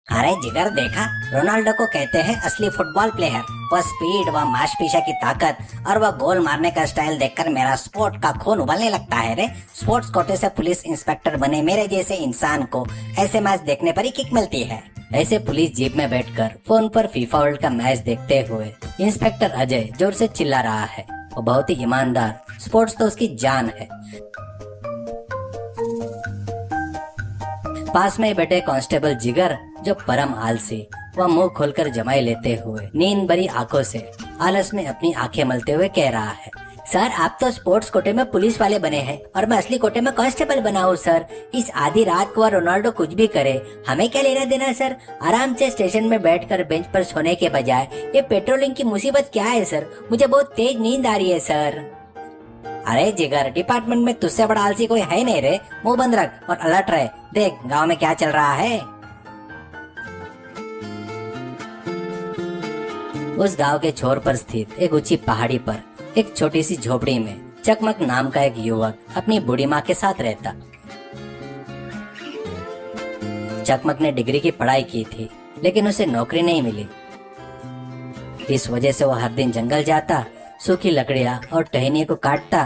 अरे जिगर देखा, रोनाल्डो को कहते हैं असली फुटबॉल प्लेयर। वह स्पीड, वह मांसपेशियों की ताकत और वह गोल मारने का स्टाइल देखकर मेरा स्पोर्ट का खून उबलने लगता है रे। स्पोर्ट्स कोटे से पुलिस इंस्पेक्टर बने मेरे जैसे इंसान को ऐसे मैच देखने पर ही किक मिलती है। ऐसे पुलिस जीप में बैठकर फोन पर फीफा वर्ल्ड का मैच देखते हुए इंस्पेक्टर अजय जोर से चिल्ला रहा है। वो बहुत ही ईमानदार, स्पोर्ट्स तो उसकी जान है। पास में बैठे कांस्टेबल जिगर, जो परम आलसी, वह मुंह खोलकर जमाई लेते हुए नींद भरी आंखों से आलस में अपनी आंखें मलते हुए कह रहा है, सर आप तो स्पोर्ट्स कोटे में पुलिस वाले बने हैं और मैं असली कोटे में कांस्टेबल बना हूँ सर। इस आधी रात को रोनाल्डो कुछ भी करे, हमें क्या लेना देना सर। आराम से स्टेशन में बैठकर बेंच पर सोने के बजाय ये पेट्रोलिंग की मुसीबत क्या है सर। मुझे बहुत तेज नींद आ रही है सर। अरे जिगर, डिपार्टमेंट में तुझसे बड़ा आलसी कोई है नहीं रे। मुंह बंद रख और अलर्ट रहे। देख गांव में क्या चल रहा है। उस गांव के छोर पर स्थित एक ऊंची पहाड़ी पर एक छोटी सी झोपड़ी में चकमक नाम का एक युवक अपनी बूढ़ी माँ के साथ रहता। चकमक ने डिग्री की पढ़ाई की थी, लेकिन उसे नौकरी नहीं मिली। इस वजह से वो हर दिन जंगल जाता, सूखी लकड़ियां और टहनियों को काटता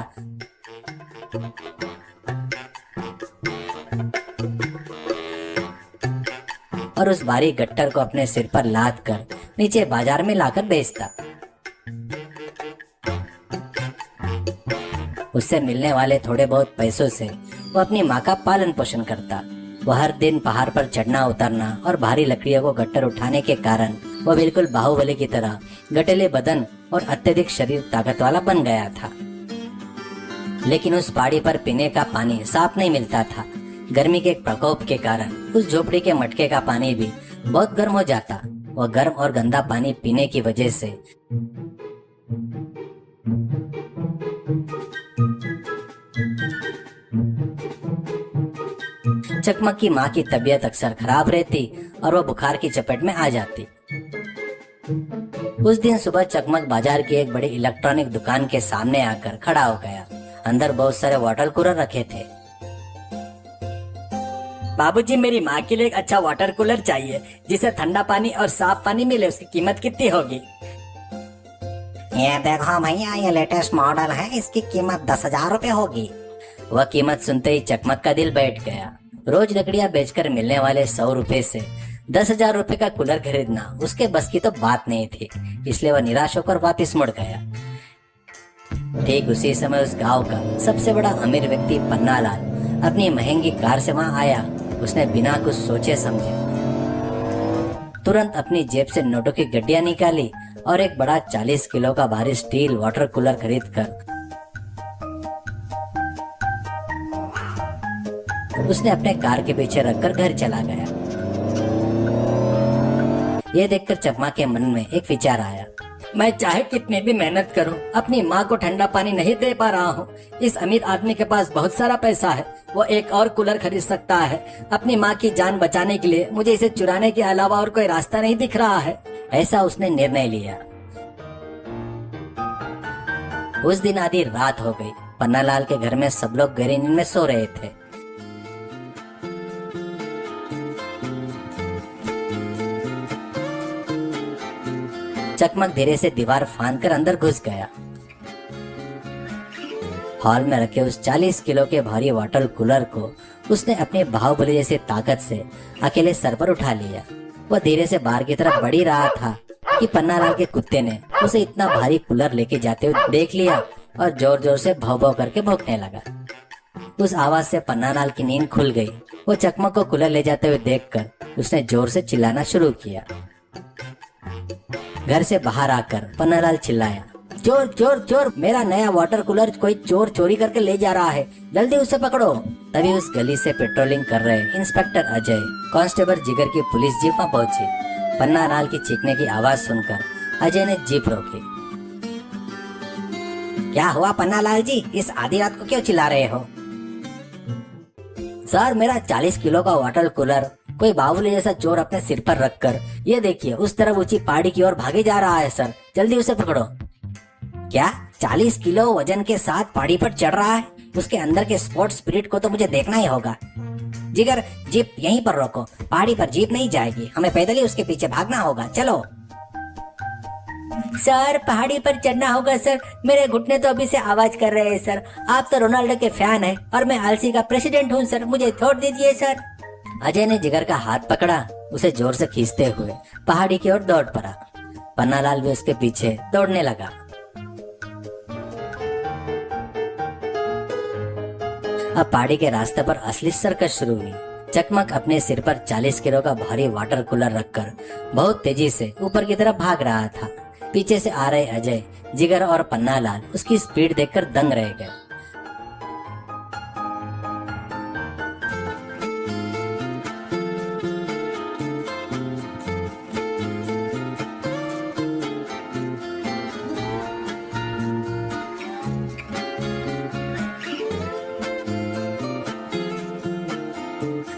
और उस भारी गट्टर को अपने सिर पर लाद कर नीचे बाजार में लाकर बेचता। उससे मिलने वाले थोड़े बहुत पैसों से वो अपनी माँ का पालन पोषण करता। वह हर दिन पहाड़ पर चढ़ना उतरना और भारी लकड़ियों को गट्टर उठाने के कारण वह बिल्कुल बाहुबली की तरह गठीले बदन और अत्यधिक शरीर ताकत वाला बन गया था। लेकिन उस पहाड़ी पर पीने का पानी साफ नहीं मिलता था। गर्मी के प्रकोप के कारण उस झोपड़ी के मटके का पानी भी बहुत गर्म हो जाता। वह गर्म और गंदा पानी पीने की वजह से चकमक की माँ की तबीयत अक्सर खराब रहती और वह बुखार की चपेट में आ जाती। उस दिन सुबह चकमक बाजार की एक बड़ी इलेक्ट्रॉनिक दुकान के सामने आकर खड़ा हो गया। अंदर बहुत सारे वाटर कूलर रखे थे। बाबूजी, मेरी माँ के लिए एक अच्छा वाटर कूलर चाहिए जिसे ठंडा पानी और साफ पानी मिले। उसकी कीमत कितनी होगी? ये देखो भैया, ये लेटेस्ट मॉडल है, इसकी कीमत 10,000 रुपए होगी। वह कीमत सुनते ही चकमक का दिल बैठ गया। रोज लकड़ियां बेचकर मिलने वाले 100 रुपए से 10,000 रुपए का कूलर खरीदना उसके बस की तो बात नहीं थी। इसलिए वह निराश होकर वापस मुड़ गया। ठीक उसी समय उस गांव का सबसे बड़ा अमीर व्यक्ति पन्नालाल अपनी महंगी कार से वहां आया। उसने बिना कुछ सोचे समझे तुरंत अपनी जेब से नोटों की गड्डियां निकाली और एक बड़ा 40 किलो का भारी स्टील वाटर कूलर खरीदकर उसने अपने कार के पीछे रखकर घर चला गया। यह देखकर चकमा के मन में एक विचार आया, मैं चाहे कितनी भी मेहनत करूं, अपनी माँ को ठंडा पानी नहीं दे पा रहा हूँ। इस अमीर आदमी के पास बहुत सारा पैसा है, वो एक और कूलर खरीद सकता है। अपनी माँ की जान बचाने के लिए मुझे इसे चुराने के अलावा और कोई रास्ता नहीं दिख रहा है। ऐसा उसने निर्णय लिया। उस दिन आधी रात हो गई। पन्नालाल के घर में सब लोग गहरी नींद में सो रहे थे। चकमक धीरे से दीवार फांदकर अंदर घुस गया। हॉल में रखे उस 40 किलो के भारी वाटर कूलर को उसने अपने बाहुबली जैसे ताकत से अकेले सर पर उठा लिया। वह धीरे से बाहर की तरफ बढ़ ही रहा था कि पन्नालाल के कुत्ते ने उसे इतना भारी कूलर लेके जाते हुए देख लिया और जोर जोर से भौं भौं करके भौंकने लगा। उस आवाज से पन्नालाल की नींद खुल गई। वो चकमक को कूलर ले जाते हुए देखकर उसने जोर से चिल्लाना शुरू किया। घर से बाहर आकर पन्नालाल चिल्लाया, चोर चोर चोर, मेरा नया वाटर कूलर कोई चोर चोरी करके ले जा रहा है, जल्दी उसे पकड़ो। तभी उस गली से पेट्रोलिंग कर रहे इंस्पेक्टर अजय, कांस्टेबल जिगर की पुलिस जीप वहां पहुंची। पन्नालाल की चीखने की आवाज सुनकर अजय ने जीप रोकी। क्या हुआ पन्नालाल जी, इस आधी रात को क्यों चिल्ला रहे हो? सर, मेरा 40 किलो का वाटर कूलर कोई बाहुबली जैसा चोर अपने सिर पर रखकर ये देखिए उस तरफ ऊंची पहाड़ी की ओर भागे जा रहा है सर, जल्दी उसे पकड़ो। क्या 40 किलो वजन के साथ पहाड़ी पर चढ़ रहा है? उसके अंदर के स्पोर्ट्स स्पिरिट को तो मुझे देखना ही होगा। जिगर जीप यहीं पर रोको, पहाड़ी पर जीप नहीं जाएगी, हमें पैदल ही उसके पीछे भागना होगा, चलो। सर पहाड़ी पर चढ़ना होगा सर, मेरे घुटने तो अभी से आवाज कर रहे हैं सर। आप तो रोनाल्डो के फैन हैं और मैं आलसी का प्रेसिडेंट हूँ सर, मुझे छोड़ दीजिए सर। अजय ने जिगर का हाथ पकड़ा, उसे जोर से खींचते हुए पहाड़ी की ओर दौड़ पड़ा। पन्नालाल भी उसके पीछे दौड़ने लगा। अब पहाड़ी के रास्ते पर असली सर्कस शुरू हुई। चकमक अपने सिर पर 40 किलो का भारी वाटर कूलर रखकर बहुत तेजी से ऊपर की तरफ भाग रहा था। पीछे से आ रहे अजय, जिगर और पन्नालाल उसकी स्पीड देखकर दंग रह गए।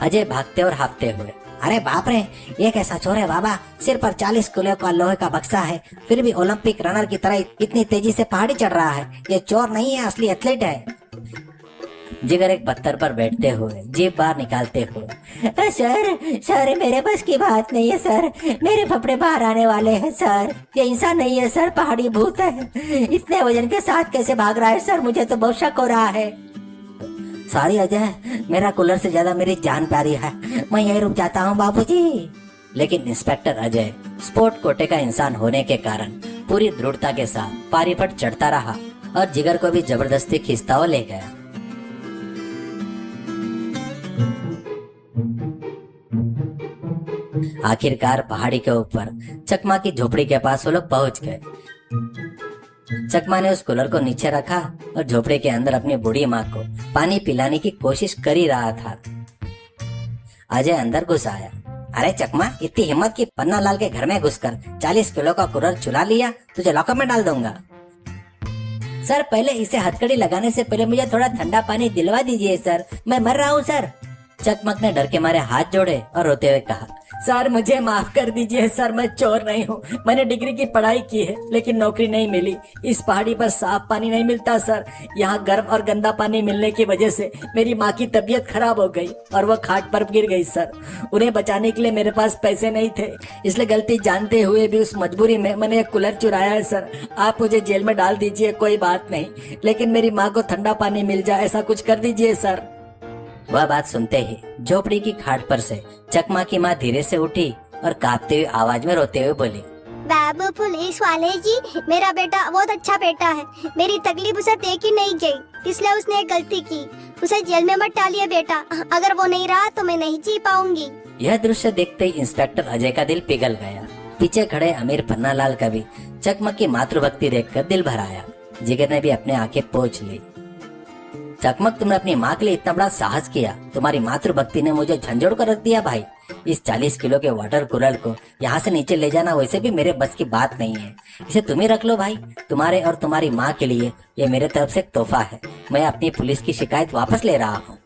अजय भागते और हाफते हुए, अरे बाप रे, ये कैसा चोर है बाबा, सिर पर 40 किलो का लोहे का बक्सा है, फिर भी ओलंपिक रनर की तरह इतनी तेजी से पहाड़ी चढ़ रहा है। ये चोर नहीं है, असली एथलीट है। जिगर एक पत्थर पर बैठते हुए जीभ बाहर निकालते हुए, सर मेरे बस की बात नहीं है सर, मेरे फफड़े बाहर आने वाले हैं सर, ये इंसान नहीं है सर, पहाड़ी भूत है। इतने वजन के साथ कैसे भाग रहा है सर, मुझे तो बहुत शक हो रहा है। सॉरी अजय, मेरा कूलर से ज्यादा मेरी जान प्यारी है, मैं यहीं रुक जाता हूँ बाबूजी। लेकिन इंस्पेक्टर अजय स्पोर्ट कोटे का इंसान होने के कारण पूरी दृढ़ता के साथ पारी पर चढ़ता रहा और जिगर को भी जबरदस्ती खींचता हुआ ले गया। आखिरकार पहाड़ी के ऊपर चकमा की झोपड़ी के पास वो लोग पहुंच गए। चकमा ने उस कूलर को नीचे रखा और झोपड़ी के अंदर अपनी बूढ़ी माँ को पानी पिलाने की कोशिश कर ही रहा था। अजय अंदर घुस आया। अरे चकमा, इतनी हिम्मत की पन्नालाल के घर में घुसकर 40 किलो का कूलर चुरा लिया, तुझे लॉकअप में डाल दूंगा। सर पहले इसे हथकड़ी लगाने से पहले मुझे थोड़ा ठंडा पानी दिलवा दीजिए सर, मैं मर रहा हूँ सर। चकमक ने डर के मारे हाथ जोड़े और रोते हुए कहा, सर मुझे माफ कर दीजिए सर, मैं चोर नहीं हूँ, मैंने डिग्री की पढ़ाई की है लेकिन नौकरी नहीं मिली। इस पहाड़ी पर साफ पानी नहीं मिलता सर, यहाँ गर्म और गंदा पानी मिलने की वजह से मेरी माँ की तबीयत खराब हो गई और वो खाट पर गिर गई सर। उन्हें बचाने के लिए मेरे पास पैसे नहीं थे, इसलिए गलती जानते हुए भी उस मजबूरी में मैंने एक कूलर चुराया है सर। आप मुझे जेल में डाल दीजिए, कोई बात नहीं, लेकिन मेरी माँ को ठंडा पानी मिल जाए ऐसा कुछ कर दीजिए सर। वह बात सुनते ही झोपड़ी की खाट पर से चकमा की माँ धीरे से उठी और कांपते हुए आवाज में रोते हुए बोली, बाबू पुलिस वाले जी, मेरा बेटा बहुत अच्छा बेटा है, मेरी तकलीफ उसे देख ही नहीं गई, इसलिए उसने एक गलती की, उसे जेल में मत डालिए बेटा, अगर वो नहीं रहा तो मैं नहीं जी पाऊंगी। यह दृश्य देखते ही इंस्पेक्टर अजय का दिल पिघल गया। पीछे खड़े अमीर पन्नालाल का भी चकमक की मातृभक्ति देखकर दिल भर आया। जिगर ने भी अपने आंखें पोंछ ली। चकमक, तुमने अपनी माँ के लिए इतना बड़ा साहस किया, तुम्हारी मातृभक्ति ने मुझे झंझोड़ कर रख दिया भाई। इस 40 किलो के वाटर कूलर को यहाँ से नीचे ले जाना वैसे भी मेरे बस की बात नहीं है, इसे तुम ही रख लो भाई, तुम्हारे और तुम्हारी माँ के लिए ये मेरे तरफ से एक तोहफा है। मैं अपनी पुलिस की शिकायत वापस ले रहा हूँ।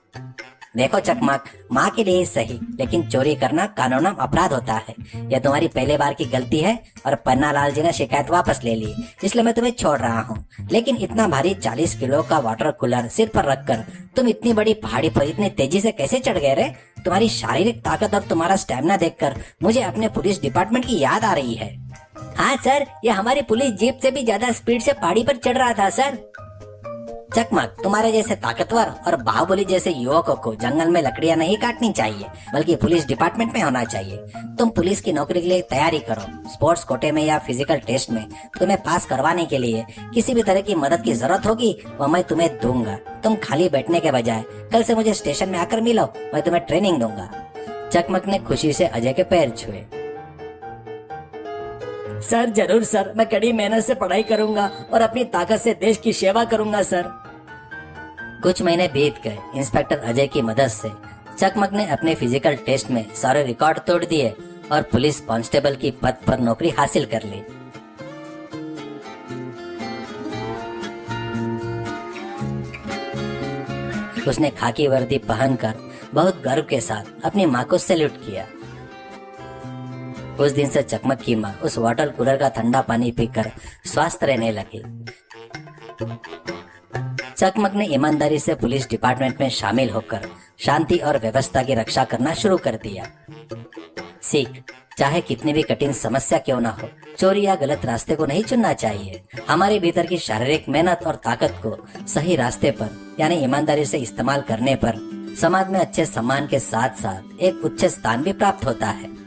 देखो चकमक, माँ के लिए सही, लेकिन चोरी करना कानूनन अपराध होता है। यह तुम्हारी पहले बार की गलती है और पन्नालाल जी ने शिकायत वापस ले ली, इसलिए मैं तुम्हें छोड़ रहा हूँ। लेकिन इतना भारी 40 किलो का वाटर कूलर सिर पर रखकर तुम इतनी बड़ी पहाड़ी पर इतनी तेजी से कैसे चढ़ गए रे? तुम्हारी शारीरिक ताकत और तुम्हारा स्टेमिना देखकर मुझे अपने पुलिस डिपार्टमेंट की याद आ रही है। हाँ सर, ये हमारी पुलिस जीप से भी ज्यादा स्पीड से पहाड़ी पर चढ़ रहा था सर। चकमक, तुम्हारे जैसे ताकतवर और बाहुबली जैसे युवकों को जंगल में लकड़ियां नहीं काटनी चाहिए, बल्कि पुलिस डिपार्टमेंट में होना चाहिए। तुम पुलिस की नौकरी के लिए तैयारी करो। स्पोर्ट्स कोटे में या फिजिकल टेस्ट में तुम्हें पास करवाने के लिए किसी भी तरह की मदद की जरूरत होगी वह मैं तुम्हें दूंगा। तुम खाली बैठने के बजाय कल से मुझे स्टेशन में आकर मिलो, मैं तुम्हें ट्रेनिंग दूंगा। चकमक ने खुशी से अजय के पैर छुए। सर जरूर सर, मैं कड़ी मेहनत से पढ़ाई करूंगा और अपनी ताकत से देश की सेवा करूंगा सर। कुछ महीने बीत गए। इंस्पेक्टर अजय की मदद से चकमक ने अपने फिजिकल टेस्ट में सारे रिकॉर्ड तोड़ दिए और पुलिस कांस्टेबल की पद पर नौकरी हासिल कर ली। उसने खाकी वर्दी पहनकर बहुत गर्व के साथ अपनी माँ को सैल्यूट किया। उस दिन से चकमक की माँ उस वाटर कूलर का ठंडा पानी पीकर स्वस्थ रहने लगी। चकमक ने ईमानदारी से पुलिस डिपार्टमेंट में शामिल होकर शांति और व्यवस्था की रक्षा करना शुरू कर दिया। सीख, चाहे कितनी भी कठिन समस्या क्यों ना हो, चोरी या गलत रास्ते को नहीं चुनना चाहिए। हमारे भीतर की शारीरिक मेहनत और ताकत को सही रास्ते पर यानी ईमानदारी से इस्तेमाल करने पर समाज में अच्छे सम्मान के साथ साथ एक उच्च स्थान भी प्राप्त होता है।